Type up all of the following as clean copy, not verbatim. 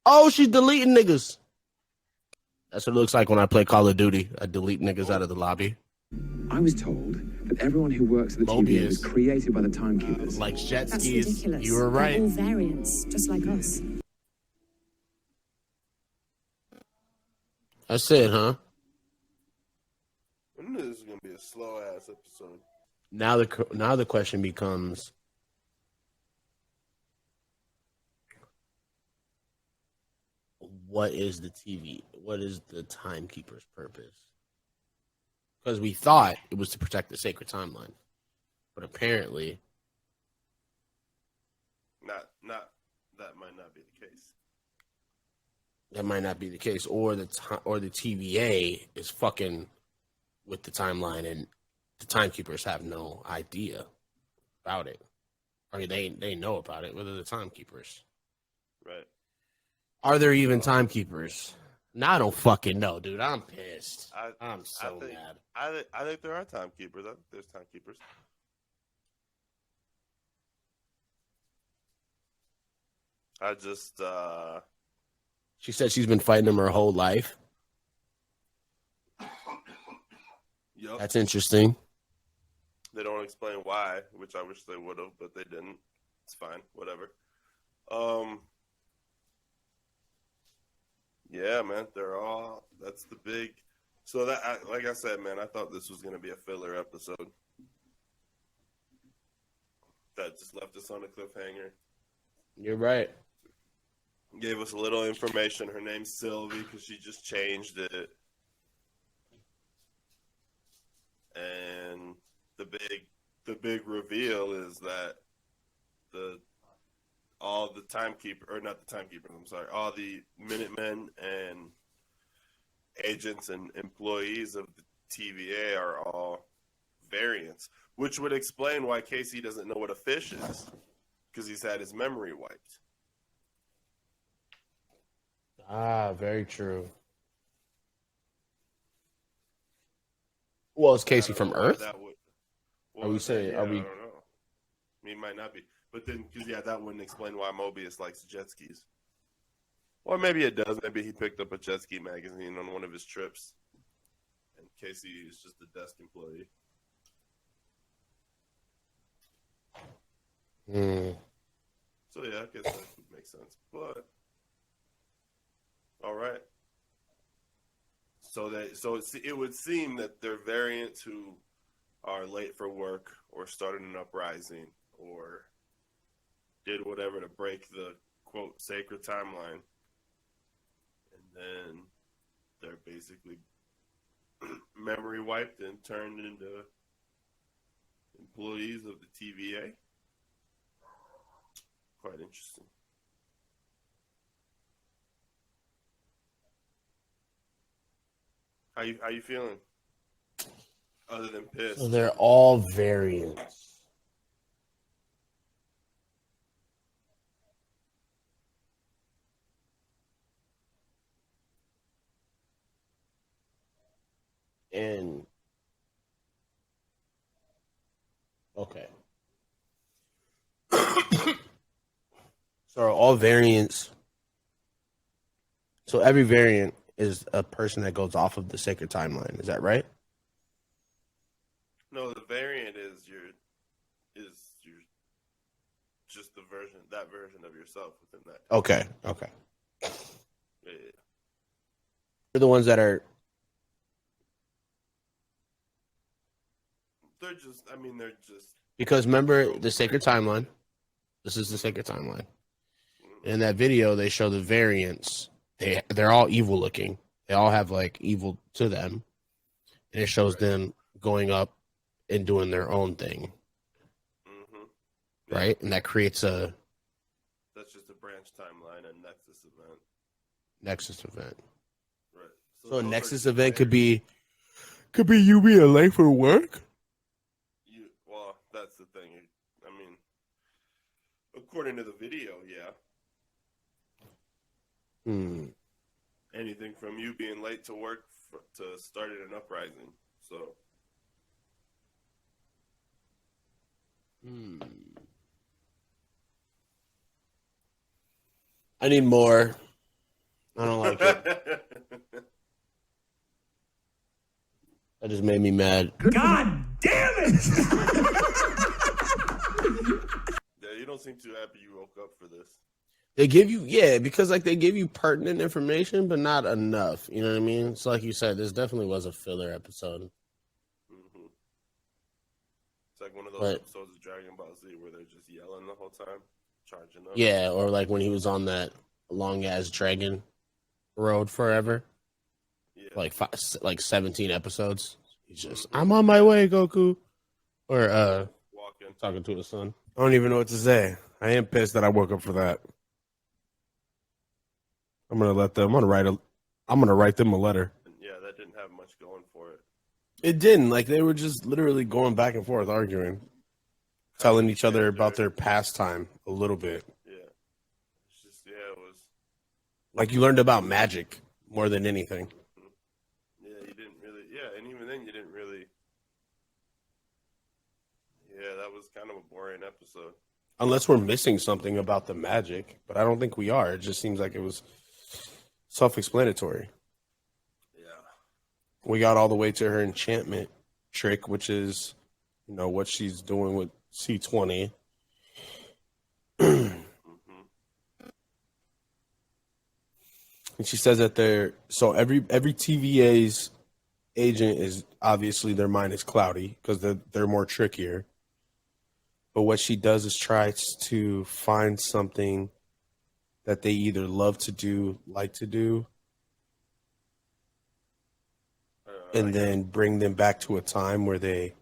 Oh, she's deleting niggas. That's what it looks like when I play Call of Duty. I delete niggas out of the lobby. I was told that everyone who works at the TVA was created by the timekeepers. Like jet That's skis. ridiculous. You were right. They're all variants, just like us. That's it, huh? I knew this was gonna be a slow ass episode. Now the question becomes, what is the TV? What is the timekeeper's purpose? Because we thought it was to protect the sacred timeline, but apparently, Not that might not be the case. that might not be the case, or the TVA is fucking with the timeline, and the timekeepers have no idea about it. I mean, they know about it. Whether the timekeepers, Right? are there even timekeepers? Now I don't fucking know, dude. I'm pissed. I'm so mad. I think there are timekeepers. I think there's timekeepers. I just She said she's been fighting them her whole life. Yep. That's interesting. They don't explain why, which I wish they would have, but they didn't. It's fine, whatever. Yeah, man, that's the big. So that, like I said, man, I thought this was gonna be a filler episode. That just left us on a cliffhanger. You're right. Gave us a little information. Her name's Sylvie because she just changed it. And the big reveal is that all the Minutemen and agents and employees of the TVA are all variants, which would explain why Casey doesn't know what a fish is, because he's had his memory wiped. Ah, very true. Well, is Casey from Earth? Are we saying? Yeah, Are we? I don't know. He might not be, but then because that wouldn't explain why Mobius likes jet skis. Or maybe it does. Maybe he picked up a jet ski magazine on one of his trips, and Casey is just a desk employee. So yeah, I guess that would make sense. But all right. So it would seem that they're variants who are late for work or started an uprising or did whatever to break the quote sacred timeline, and then they're basically memory wiped and turned into employees of the TVA. Quite interesting. How you feeling? Other than pissed. So they're all variants. And okay. So are all variants. So every variant is a person that goes off of the sacred timeline. Is that right? No, the variant is your just that version of yourself within that. Okay. Yeah. They're the ones that are. They're just Because remember the sacred timeline. This is the sacred timeline. In that video, they show the variants. They're all evil looking. They all have like evil to them, and it shows them going up and doing their own thing. Yeah. Right, and that creates a. That's just a branch timeline, a Nexus event. Right. So a Nexus event could be you being late for work. Well, that's the thing. I mean, according to the video, yeah. Anything from you being late to work to starting an uprising. So. I need more I don't like it. That just made me mad. God damn it! Yeah, you don't seem too happy you woke up for this. They give you, yeah, because like they give you pertinent information, but not enough. You know what I mean? So like you said, this definitely was a filler episode. Mm-hmm. It's like one of those But, episodes of Dragon Ball Z where they're just yelling the whole time, charging up. yeah, or like when he was on that long ass dragon road forever, Yeah. like 17 episodes. He's just, I'm on my way, Goku, or Walking. talking to his son. I don't even know what to say. I am pissed that I woke up for that. I'm gonna write them a letter. Yeah, that didn't have much going for it. It didn't. Like they were just literally going back and forth, arguing, telling each other about their pastime a little bit. Yeah. It's just, yeah, it was. Like you learned about magic more than anything. Yeah, you didn't really. Yeah, and even then, you didn't really. Yeah, that was kind of a boring episode. Unless we're missing something about the magic, but I don't think we are. It just seems like it was self-explanatory. Yeah. We got all the way to her enchantment trick, which is, what she's doing with C20. Mm-hmm. And she says that every TVA's agent is obviously their mind is cloudy because they're more trickier. But what she does is try to find something that they either love to do, like to do, and then bring them back to a time where they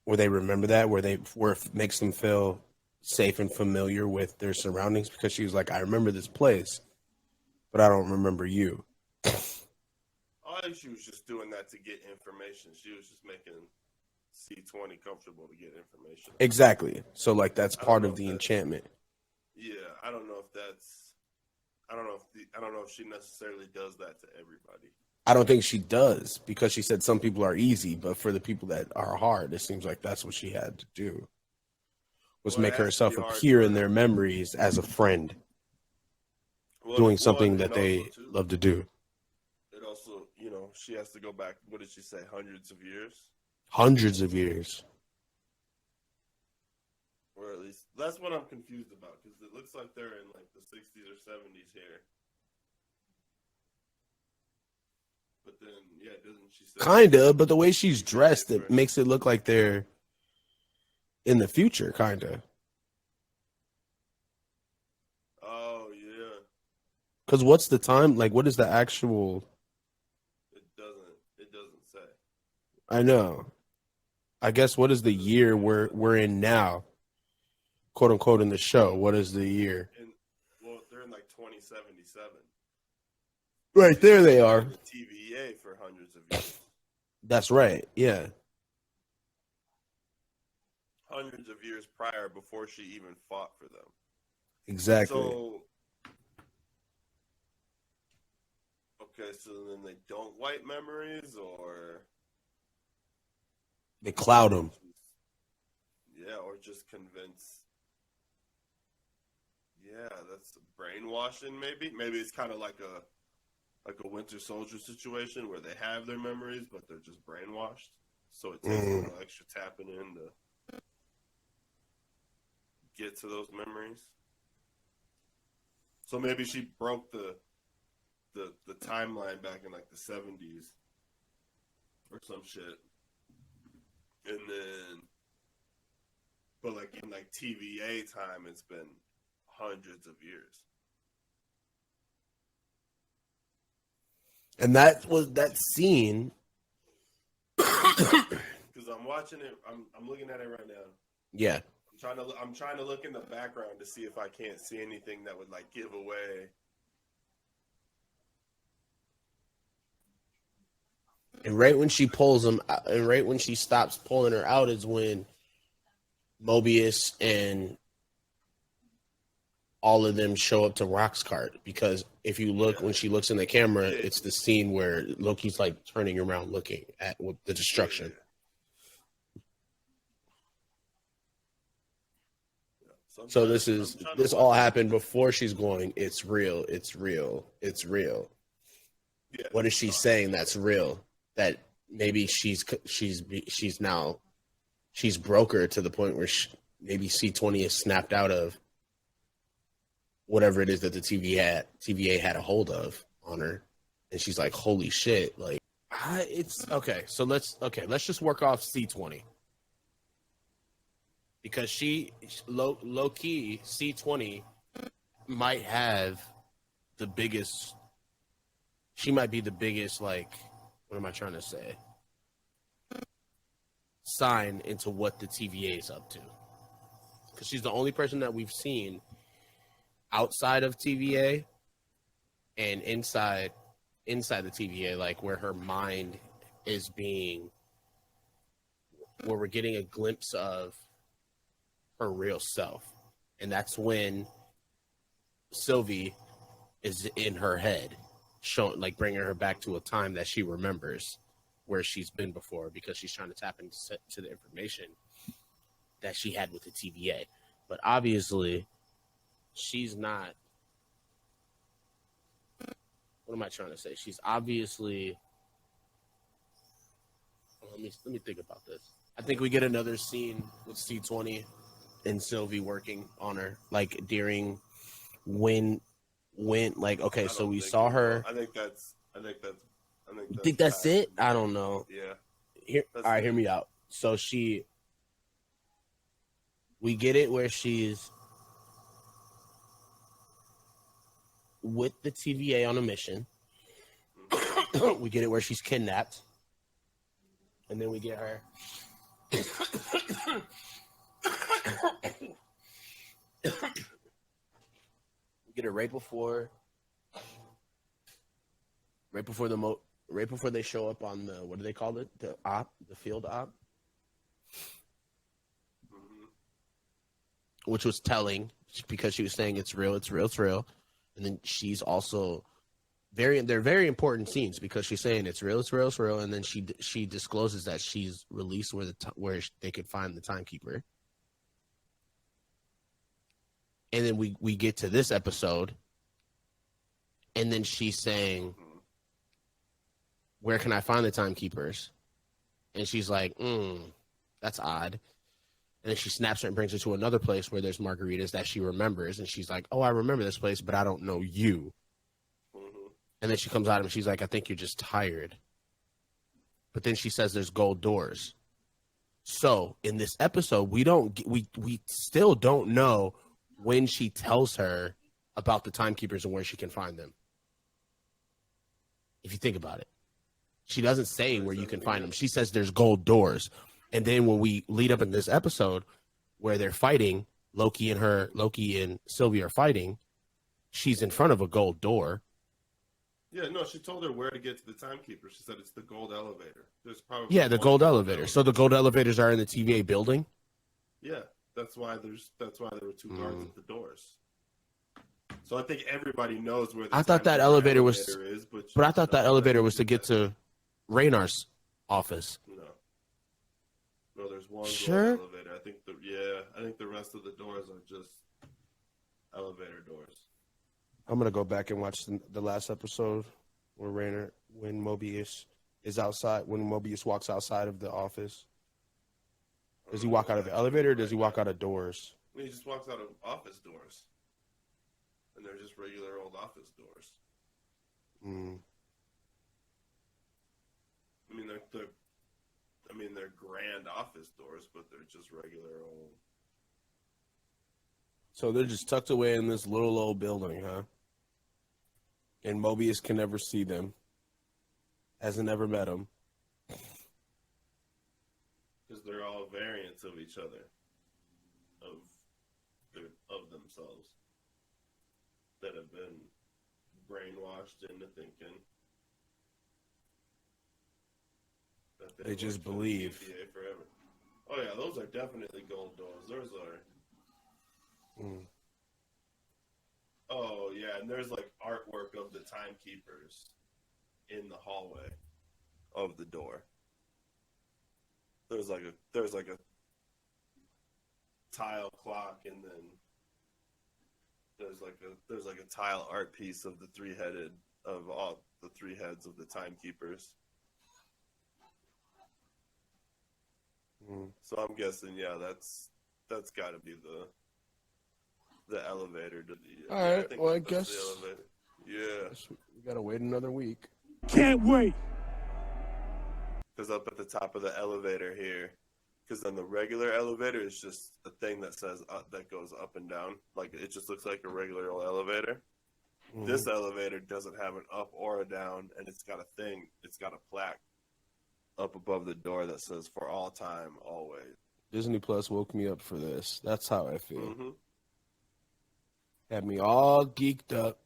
remember that, where it makes them feel safe and familiar with their surroundings. Because she was like, I remember this place, but I don't remember you. I think she was just doing that to get information. She was just making C20 comfortable to get information. Exactly. So like that's part of the enchantment. Yeah, I don't know if she necessarily does that to everybody. I don't think she does, because she said some people are easy, but for the people that are hard, it seems like that's what she had to do, was make herself appear in their memories as a friend, doing something that they love to do. It also, she has to go back, what did she say, hundreds of years? Hundreds of years. Or at least, that's what I'm confused about, because it looks like they're in like the 60s or 70s here. But then, yeah, doesn't she say... Kinda, but the way she's dressed, it makes it look like they're in the future, kinda. Oh, yeah. Because what's the time? Like, what is the actual... It doesn't say. I know. I guess what is the year we're in now? Quote unquote in the show. What is the year? Well, they're in like 2077. Right there they are. The TVA for hundreds of years. That's right. Yeah. Hundreds of years prior, before she even fought for them. Exactly. So then they don't wipe memories, or they cloud them. Yeah, or just convince. Yeah, that's brainwashing. Maybe it's kind of like a Winter Soldier situation where they have their memories, but they're just brainwashed. So it takes a little extra tapping in to get to those memories. So maybe she broke the timeline back in like the 70s or some shit, and then, but like in like TVA time, it's been hundreds of years. And that was that scene. Because I'm watching it, I'm looking at it right now. Yeah. I'm trying to look in the background to see if I can't see anything that would like give away. And right when she pulls him, and right when she stops pulling her out, is when Mobius and all of them show up to Rock's cart. Because if you look, when she looks in the camera, it's the scene where Loki's like turning around looking at the destruction. So this all happened before she's going, it's real, it's real, it's real. Yeah, What is she saying that's real? That maybe she's broke her to the point where maybe C20 is snapped out of whatever it is that the TVA had a hold of on her, and she's like, holy shit, like it's okay. So let's just work off C20 because low key C20 might have the biggest. She might be the biggest, like, what am I trying to say? Sign into what the TVA is up to. Because she's the only person that we've seen outside of TVA and inside the TVA, like where her mind is being, where we're getting a glimpse of her real self. And that's when Sylvie is in her head, showing, like, bringing her back to a time that she remembers where she's been before, because she's trying to tap into the information that she had with the TVA. But obviously, she's not. What am I trying to say? She's obviously. Let me think about this. I think we get another scene with C20 and Sylvie working on her, like during when like, okay, so we saw her. I think that's You think that's it? I don't know. Yeah. All right, hear me out. So we get it where she's with the TVA on a mission. We get it where she's kidnapped. And then we get her. We get her right before they show up on the, what do they call it? The field op. Which was telling, because she was saying it's real, it's real, it's real. And then she's also they're very important scenes, because she's saying it's real, it's real, it's real. And then she discloses that she's released where they could find the timekeeper. And then we get to this episode, and then she's saying, where can I find the timekeepers? And she's like, that's odd. And then she snaps her and brings her to another place where there's margaritas that she remembers. And she's like, oh, I remember this place, but I don't know you. Mm-hmm. And then she comes out and she's like, I think you're just tired. But then she says there's gold doors. So in this episode, we still don't know when she tells her about the timekeepers and where she can find them. If you think about it, she doesn't say where you can find them. She says there's gold doors. And then when we lead up in this episode where they're fighting, Loki and Sylvie are fighting, she's in front of a gold door. Yeah, no, she told her where to get to the timekeeper. She said it's the gold elevator. There's probably the gold elevator. So the gold elevators are in the TVA building? Yeah, that's why there were two guards at the doors. So I think everybody knows where the I thought that elevator was is, but I thought that elevator was to get to Raynar's office. No, there's one sure elevator. I think the rest of the doors are just elevator doors. I'm gonna go back and watch the last episode when Mobius is outside. When Mobius walks outside of the office, does he walk out of the elevator, or does he walk out of doors? He just walks out of office doors, and they're just regular old office doors. I mean, they're grand office doors, but they're just regular old. So they're just tucked away in this little old building, huh? And Mobius can never see them. Hasn't ever met them. Because they're all variants of each other. Of themselves. That have been brainwashed into thinking. That they just believe. Forever. Oh yeah, those are definitely gold doors. Those are. Oh yeah, and there's like artwork of the timekeepers in the hallway of the door. There's like a tile clock, and then there's like a tile art piece of the all the three heads of the timekeepers. So I'm guessing, yeah, that's got to be the elevator to the. All right. Well, I that's guess the elevator. Yeah, we gotta wait another week. Can't wait. because up at the top of the elevator here, because then the regular elevator is just a thing that says that goes up and down, like it just looks like a regular old elevator. This elevator doesn't have an up or a down, and it's got a plaque up above the door that says "For all time, always." Disney Plus woke me up for this. That's how I feel. Mm-hmm. Had me all geeked up.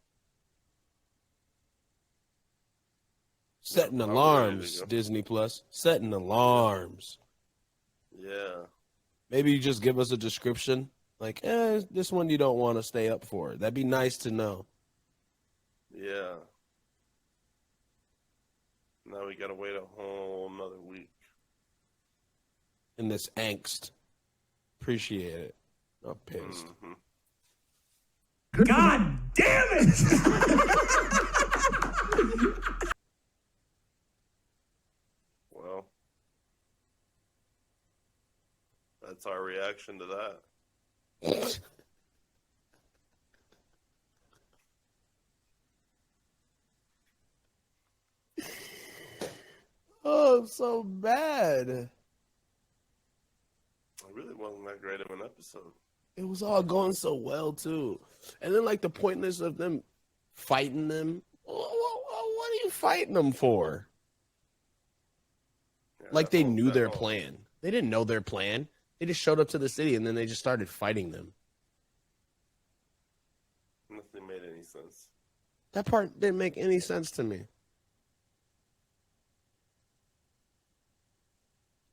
Setting I'm ready to alarms, go. Disney Plus. Setting alarms. Yeah. Maybe you just give us a description. Like, this one you don't want to stay up for. That'd be nice to know. Yeah. Now we gotta wait a whole another week. In this angst. Appreciate it. I'm pissed. Mm-hmm. God damn it! Well, that's our reaction to that. Oh, I'm so bad. It really wasn't that great of an episode. It was all going so well too, and then like the pointless of them fighting them. What are you fighting them for? Yeah, Like that they whole- knew that their whole- plan. They didn't know their plan. They just showed up to the city and then they just started fighting them. Nothing made any sense. That part didn't make any sense to me.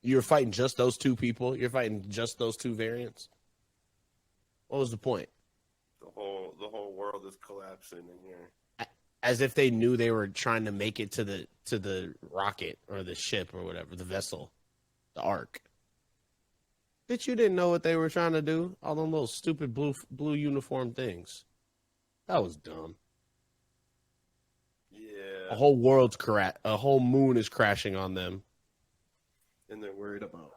You're fighting just those two people? You're fighting just those two variants? What was the point? The whole world is collapsing in here. As if they knew they were trying to make it to the rocket or the ship or whatever, the vessel, the ark. Bitch, you didn't know what they were trying to do? All them little stupid blue uniform things. That was dumb. Yeah. A whole moon is crashing on them. And they're worried about.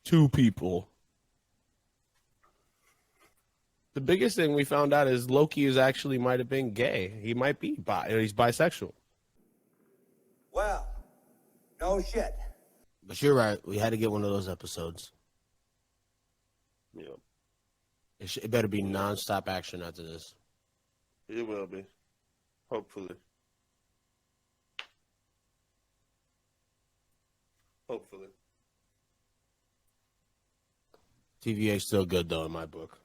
Two people. The biggest thing we found out is Loki might have been gay. He might be he's bisexual. Well, no shit. But you're right. We had to get one of those episodes. Yeah. It better be nonstop action after this. It will be. Hopefully. Hopefully. TVA still good though in my book.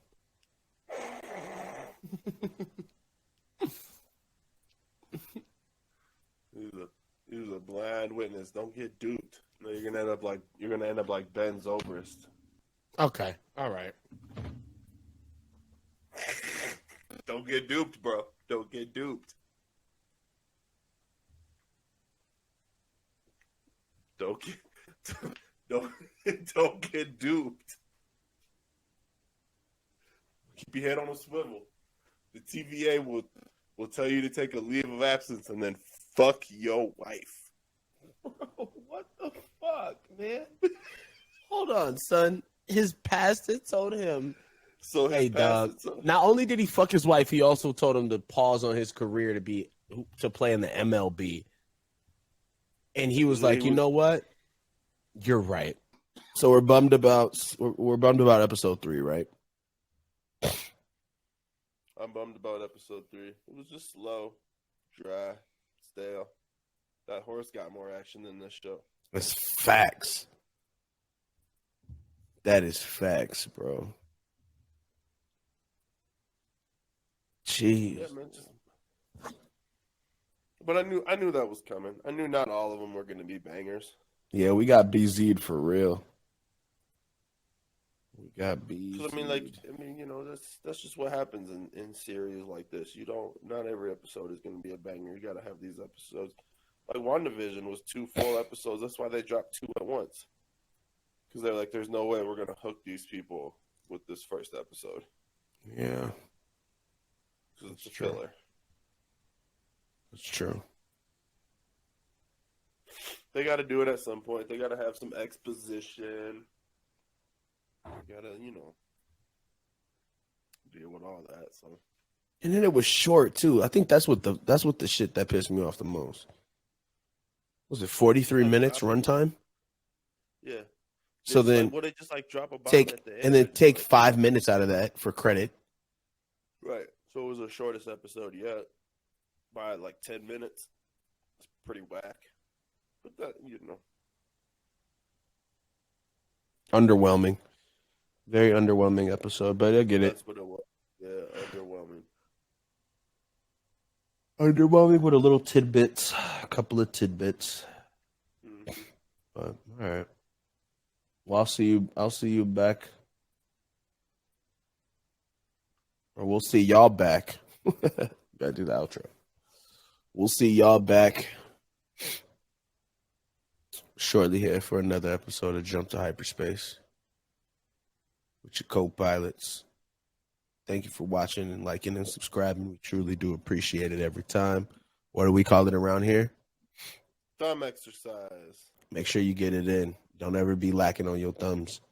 He was a blind witness. Don't get duped. No, you're gonna end up like Ben Zobrist. Okay. All right. Don't get duped, bro. Don't get duped. Don't get duped. Keep your head on a swivel. The TVA will tell you to take a leave of absence and then fuck your wife. What the fuck, man? Hold on, son. His pastor told him, So hey, dog. Not only did he fuck his wife, he also told him to pause on his career to play in the MLB. And he was like, you know what? You're right. So we're bummed about episode 3, right? I'm bummed about episode 3. It was just slow, dry, stale. That horse got more action than this show. That's facts. That is facts, bro. Jeez. Yeah, man. But I knew that was coming. I knew not all of them were going to be bangers. Yeah, we got BZ'd for real. We got BZ'd. 'Cause you know, that's just what happens in series like this. Not every episode is going to be a banger. You got to have these episodes. Like WandaVision was 2 full episodes. That's why they dropped 2 at once. Because they're like, there's no way we're going to hook these people with this first episode. Yeah. because it's a true. filler. It's true. They got to do it at some point. They got to have some exposition. Got to, deal with all that. So. And then it was short too. I think that's what the shit that pissed me off the most. Was it 43 minutes runtime? Yeah. So then they just drop a bomb take at the end and then take 5 minutes out of that for credit. Right. So it was the shortest episode yet by 10 minutes. It's pretty whack. But that, Underwhelming. Very underwhelming episode, but I get it. That's what it was. Yeah, underwhelming. Underwhelming with a couple of tidbits. Mm-hmm. But all right. Well, I'll see you back. Or we'll see y'all back. Gotta do the outro. We'll see y'all back shortly here for another episode of Jump to Hyperspace with your co-pilots. Thank you for watching and liking and subscribing. We truly do appreciate it every time. What do we call it around here? Thumb exercise. Make sure you get it in. Don't ever be lacking on your thumbs,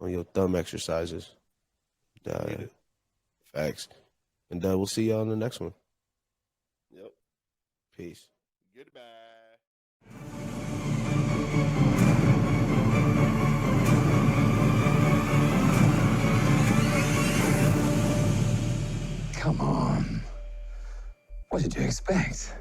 on your thumb exercises. Facts. And we'll see y'all on the next one. Yep. Peace. Goodbye. Come on. What did you expect?